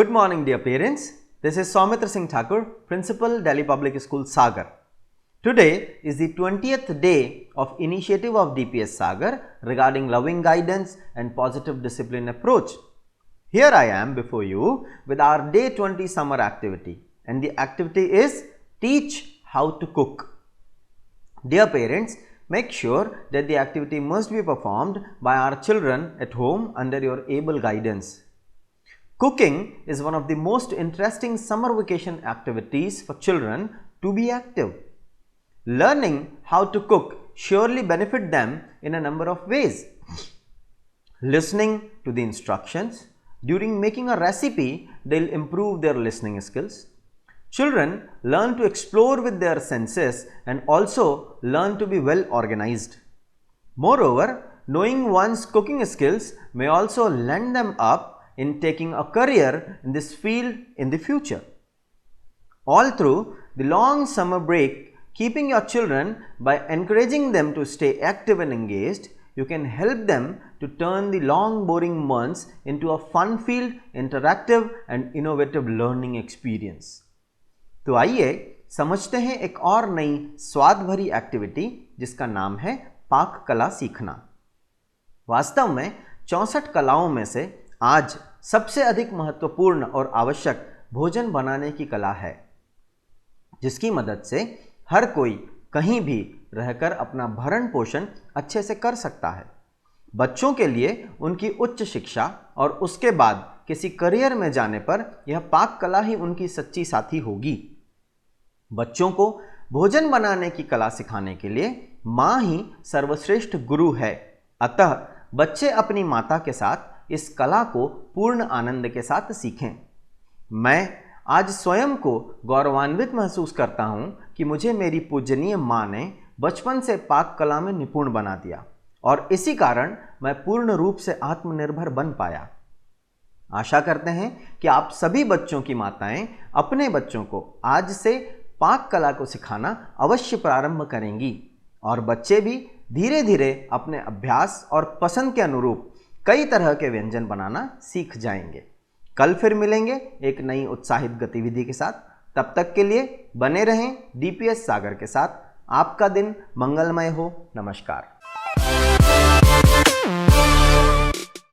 Good morning, dear parents. This is Soumitra Singh Thakur, Principal, Delhi Public School, Sagar. Today is the 20th day of initiative of DPS Sagar regarding loving guidance and positive discipline approach. Here I am before you with our day 20 summer activity, and the activity is teach how to cook. Dear parents, make sure that the activity must be performed by our children at home under your able guidance. Cooking is one of the most interesting summer vacation activities for children to be active. Learning how to cook surely benefit them in a number of ways. Listening to the instructions. During making a recipe, they'll improve their listening skills. Children learn to explore with their senses and also learn to be well organized. Moreover, knowing one's cooking skills may also lend them up in taking a career in this field in the future. All through the long summer break, keeping your children by encouraging them to stay active and engaged, you can help them to turn the long boring months into a fun-filled, interactive and innovative learning experience. तो आइए समझते हैं एक और नई स्वाद भरी activity जिसका नाम है पाक कला सीखना। वास्तव में 64 कलाओं में से आज सबसे अधिक महत्वपूर्ण और आवश्यक भोजन बनाने की कला है, जिसकी मदद से हर कोई कहीं भी रहकर अपना भरण पोषण अच्छे से कर सकता है। बच्चों के लिए उनकी उच्च शिक्षा और उसके बाद किसी करियर में जाने पर यह पाक कला ही उनकी सच्ची साथी होगी। बच्चों को भोजन बनाने की कला सिखाने के लिए माँ ही सर्वश्रेष्ठ गुरु है। अतः बच्चे अपनी माता के साथ इस कला को पूर्ण आनंद के साथ सीखें। मैं आज स्वयं को गौरवान्वित महसूस करता हूँ कि मुझे मेरी पूजनीय माँ ने बचपन से पाक कला में निपुण बना दिया और इसी कारण मैं पूर्ण रूप से आत्मनिर्भर बन पाया। आशा करते हैं कि आप सभी बच्चों की माताएं अपने बच्चों को आज से पाक कला को सिखाना अवश्य प्रारंभ करेंगी और बच्चे भी धीरे धीरे अपने अभ्यास और पसंद के अनुरूप कई तरह के व्यंजन बनाना सीख जाएंगे। कल फिर मिलेंगे एक नई उत्साहित गतिविधि के साथ। तब तक के लिए बने रहें डीपीएस सागर के साथ। आपका दिन मंगलमय हो। नमस्कार।